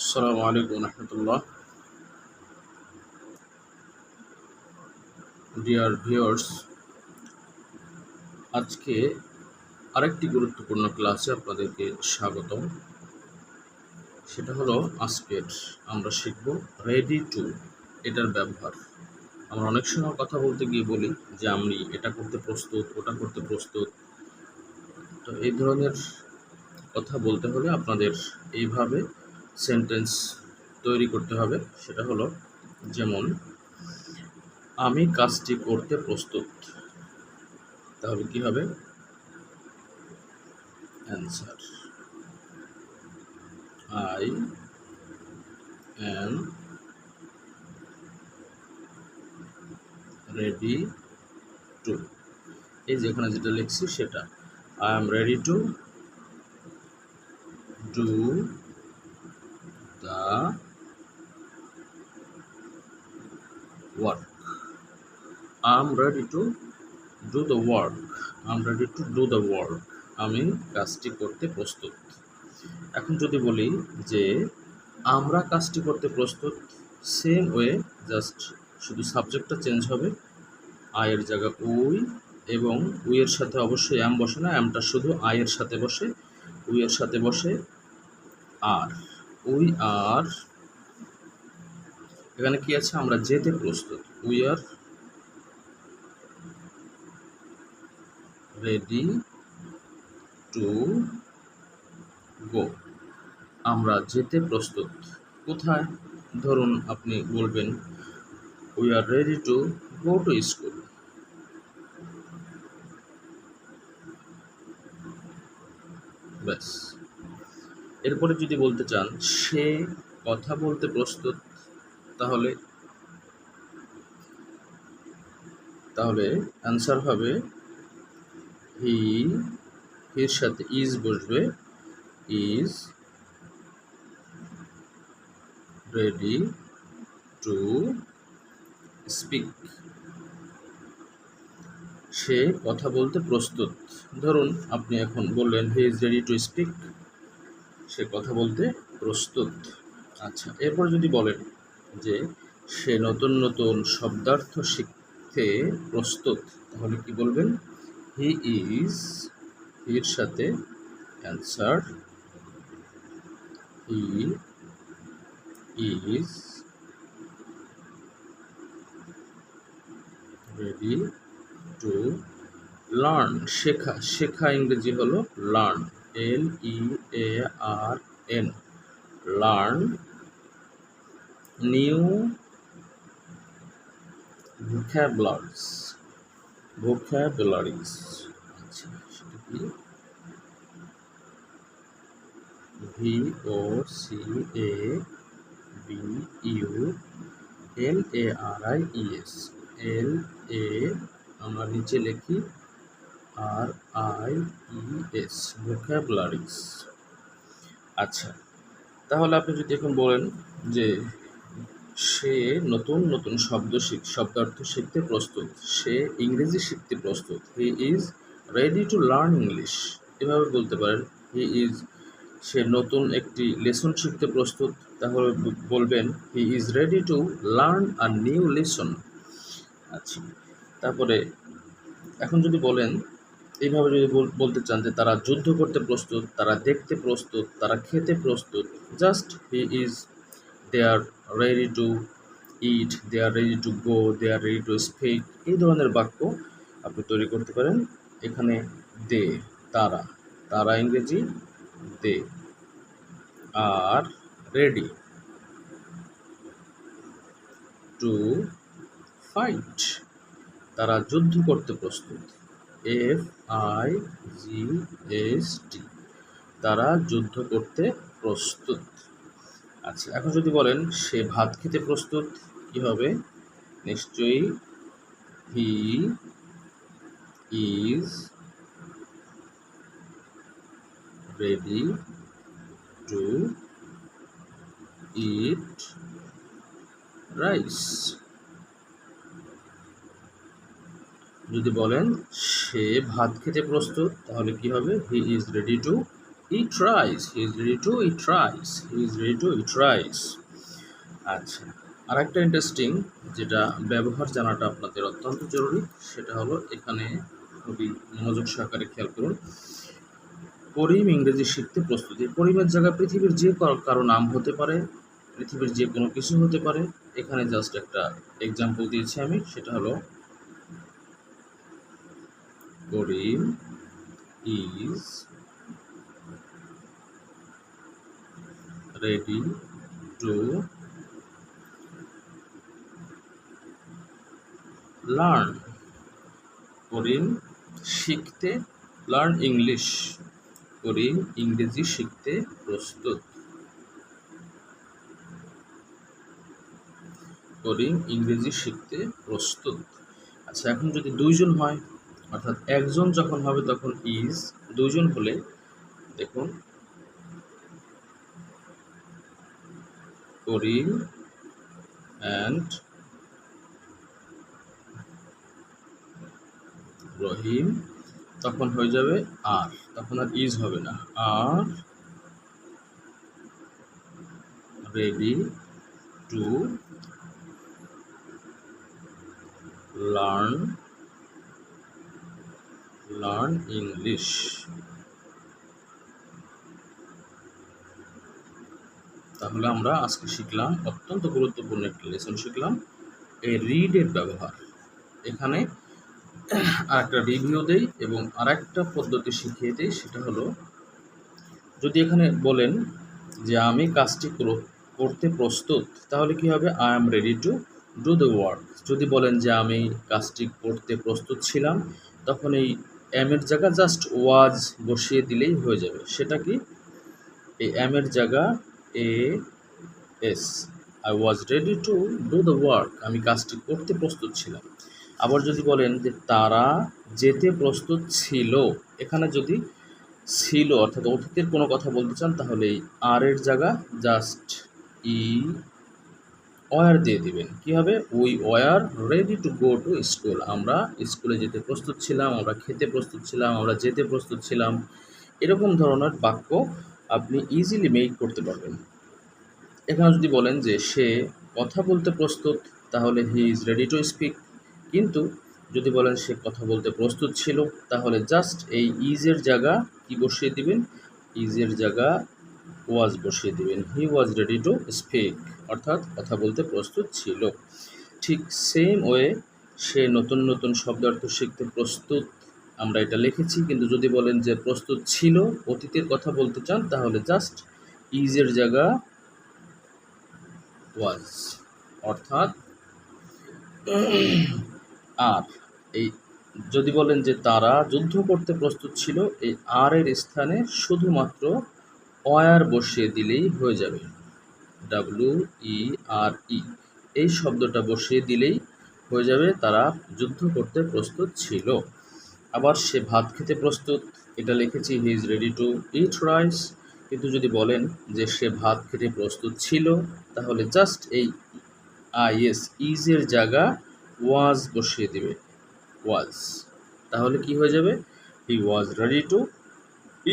আসসালামু আলাইকুম রহমতুল্লাহ। Dear viewers, আজকে আরেকটি গুরুত্বপূর্ণ ক্লাসে আপনাদেরকে স্বাগতম। সেটা হলো আজকের আমরা শিখব রেডি টু এটার ব্যবহার। আমরা অনেক সময় কথা বলতে গিয়ে বলি যে আমি এটা করতে প্রস্তুত, ওটা করতে প্রস্তুত। তো এই ধরনের কথা বলতে হলে আপনাদের এইভাবে সেন্টেন্স তৈরি করতে হবে। সেটা হলো যেমন আমি কাজটি করতে প্রস্তুত। তাহলে কি হবে? Answer I am ready to। এই যে এখানে যেটা লিখছি সেটা I am ready to do the work। I am ready to do the work। I am ready to do the work। আমি কাজটি করতে প্রস্তুত। এখন যদি বলি যে আমরা কাজটি করতে প্রস্তুত, সেম ওয়ে, জাস্ট শুধু সাবজেক্টটা চেঞ্জ হবে। আয়ের জায়গা উই, এবং উইয়ের সাথে অবশ্যই অ্যাম বসে না, অ্যামটা শুধু আয়ের সাথে বসে, উইয়ের সাথে বসে আর। উই আর, এখানে কি আছে? আমরা যেতে প্রস্তুত। উই আর রেডি টু গো। আমরা যেতে প্রস্তুত। কোথায়? ধরুন আপনি বলবেন we are ready to go to school. ব্যাস। এরপরে যদি বলতে চান সে কথা বলতে প্রস্তুত, তাহলে অ্যান্সার হবে হির সাথে ইজ বসবে। Is ready to speak. সে কথা বলতে প্রস্তুত। ধরুন আপনি এখন বললেন he is ready to speak, সে কথা বলতে প্রস্তুত। আচ্ছা, এরপর যদি বলেন যে সে নতুন নতুন শব্দার্থ শিখতে প্রস্তুত, তাহলে কি বলবেন? হি ইজ, হির সাথে answer he is ready to learn. শেখা, শেখা ইংরেজি হলো learn, LEARN। Learn new vocabularies. Vocabularies, আচ্ছা সেটা কি? VOCABULARIES। LA আমরা নিচে লিখি RIES, ভোক্যাবুলারিজ। আচ্ছা, তাহলে আপনি যদি এখন বলেন যে সে নতুন নতুন শব্দার্থ শিখতে প্রস্তুত, সে ইংরেজি শিখতে প্রস্তুত। হি is ready to learn English. এভাবে বলতে পারেন সে নতুন একটি লেসন শিখতে প্রস্তুত, তাহলে বলবেন হি is ready to learn a new lesson. আচ্ছা, তারপরে এখন যদি বলেন এইভাবে যদি বলতে চান যে তারা যুদ্ধ করতে প্রস্তুত, তারা দেখতে প্রস্তুত, তারা খেতে প্রস্তুত, just he is, they are ready to eat, they are ready to go, they are ready to speak. এই ধরনের বাক্য আপনি তৈরি করতে পারেন। এখানে দে, তারা, তারা ইংরেজি দে আর রেডি টু ফাইট। তারা যুদ্ধ করতে প্রস্তুত। FIGHT, তারা যুদ্ধ করতে প্রস্তুত। আচ্ছা, এখন যদি বলেন সে ভাত খেতে প্রস্তুত, কি হবে? নিশ্চয়ই হি is ready to eat rice. যদি বলেন সে ভাত খেতে প্রস্তুত, তাহলে কি হবে? হি is ready two eat rice. He is ready to eat rice. He is ready to eat rice. আচ্ছা, আরেকটা ইন্টারেস্টিং যেটা ব্যবহার জানাটা আপনাদের অত্যন্ত জরুরি, সেটা হলো এখানে খুবই মনোযোগ সহকারে খেয়াল করুন। করিম ইংরেজি শিখতে প্রস্তুতি। করিমের জায়গায় পৃথিবীর যে কারো নাম হতে পারে, পৃথিবীর যে কোনো কিছু হতে পারে। এখানে জাস্ট একটা এক্সাম্পল দিয়েছি আমি, সেটা হলো করিম ইজ রেডি টু লার্ন। করিম শিখতে, লার্ন ইংলিশ। করিম ইংরেজি শিখতে প্রস্তুত। করিম ইংরেজি শিখতে প্রস্তুত। আচ্ছা, এখন যদি দুইজন হয়, অর্থাৎ একজন যখন হবে তখন ইজ, দুইজন হলে দেখুন করিম অ্যান্ড রহিম, তখন হয়ে যাবে আর, তখন আর ইজ হবে না। আর রেডি টু লার্ন ইংলিশ। তাহলে আমরা আজকে শিখলাম, অত্যন্ত গুরুত্বপূর্ণ একটা লেসন শিখলাম, এই রিডের ব্যবহার। এখানে আরেকটা রিভিউ দেই এবং আরেকটা পদ্ধতি শিখিয়ে দিই, সেটা হলো যদি এখানে বলেন যে আমি কাজটি করতে প্রস্তুত, তাহলে কি হবে? I am ready to do the work. যদি বলেন যে আমি কাজটি করতে প্রস্তুত ছিলাম, তখন এই এর জায়গা জাস্ট ওয়াজ বসিয়ে দিলেই হয়ে যাবে। সেটা কি? এই এর জায়গা A S, I was ready to do the work, আমি কাজটি করতে প্রস্তুত ছিলাম। আবার যদি বলেন যে তারা যেতে প্রস্তুত ছিল, এখানে যদি ছিল অর্থাৎ অতীতের কোনো কথা বলতে চান, তাহলে এই আর এর জায়গা জাস্ট ওয়ার দিয়ে দিবেন। কি হবে? We were ready to go to school, আমরা স্কুলে যেতে প্রস্তুত ছিলাম, আমরা খেতে প্রস্তুত ছিলাম, আমরা যেতে প্রস্তুত ছিলাম। এরকম ধরনের বাক্য আপনি ইজিলি মেক করতে পারবেন। এখানে যদি বলেন যে সে কথা বলতে প্রস্তুত, তাহলে হি ইজ রেডি টু স্পিক। কিন্তু যদি বলেন সে কথা বলতে প্রস্তুত ছিল, তাহলে জাস্ট এই ইজের জায়গা কি বসিয়ে দিবেন? ইজের জায়গা ওয়াজ বসিয়ে দিবেন। হি ওয়াজ রেডি টু স্পিক, অর্থাৎ কথা বলতে প্রস্তুত ছিল। ঠিক সেম ওয়ে সে নতুন নতুন শব্দার্থ শিখতে প্রস্তুত, আমরা এটা লিখেছি। কিন্তু যদি বলেন যে প্রস্তুত ছিল, অতীতের কথা বলতে চান, তাহলে জাস্ট ইজের জায়গা ওয়াজ, অর্থাৎ আর এই যদি বলেন যে তারা যুদ্ধ করতে প্রস্তুত ছিল, এই আর এর স্থানে শুধুমাত্র ওয়ার বসিয়ে দিলেই হয়ে যাবে। WERE এই শব্দটা বসিয়ে দিলেই হয়ে যাবে তারা যুদ্ধ করতে প্রস্তুত ছিল। আবার সে ভাত খেতে প্রস্তুত, এটা লিখেছি হি is ready to eat rice. কিন্তু যদি বলেন যে সে ভাত খেতে প্রস্তুত ছিল, তাহলে জাস্ট এই ইজের জায়গা ওয়াজ বসিয়ে দেবে, ওয়াজ। তাহলে কি হয়ে যাবে? He was ready to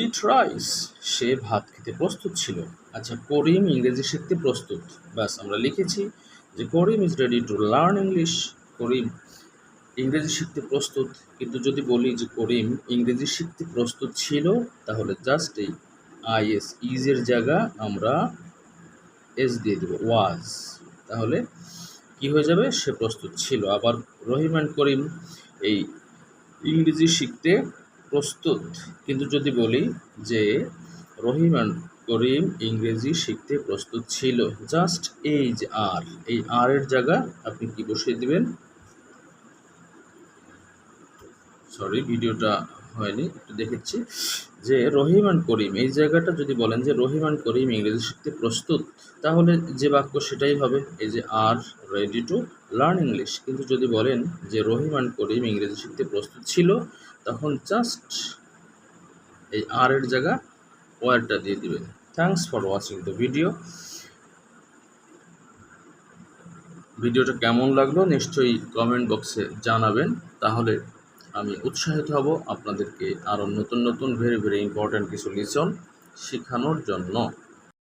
eat rice, সে ভাত খেতে প্রস্তুত ছিল। আচ্ছা, করিম ইংরেজি শিখতে প্রস্তুত, ব্যাস আমরা লিখেছি যে Karim is ready to learn English. Karim ইংরেজি শিখতে প্রস্তুত। কিন্তু যদি বলি যে করিম ইংরেজি শিখতে প্রস্তুত ছিল, তাহলে জাস্ট এই ইজের জায়গা আমরা এস দিয়ে দেবো, ওয়াজ। তাহলে কি হয়ে যাবে? সে প্রস্তুত ছিল। আবার রহিম অ্যান্ড করিম এই ইংরেজি শিখতে প্রস্তুত। কিন্তু যদি বলি যে রহিম অ্যান্ড করিম ইংরেজি শিখতে প্রস্তুত ছিল, জাস্ট এই যে আর, এই আর এর জায়গা আপনি কি বসিয়ে দিবেন? সরি, ভিডিওটা হয়নি, একটু দেখেছি যে রহিম অ্যান্ড করিম এই জায়গাটা যদি বলেন যে রহিম অ্যান্ড করিম ইংরেজি শিখতে প্রস্তুত, তাহলে যে বাক্য সেটাই হবে, এই যে আর রেডি টু লার্ন ইংলিশ। কিন্তু যদি বলেন যে রহিম অ্যান্ড করিম ইংরেজি শিখতে প্রস্তুত ছিল, তখন জাস্ট এই আর এর জায়গা ওয়ারটা দিয়ে দিবেন। থ্যাংকস ফর ওয়াচিং দ্য ভিডিওটা কেমন লাগলো নিশ্চয়ই কমেন্ট বক্সে জানাবেন, তাহলে আমি উৎসাহিত হব আপনাদেরকে আরও নতুন নতুন ভেরি ভেরি ইম্পর্ট্যান্ট কিছু লিসন শেখানোর জন্য।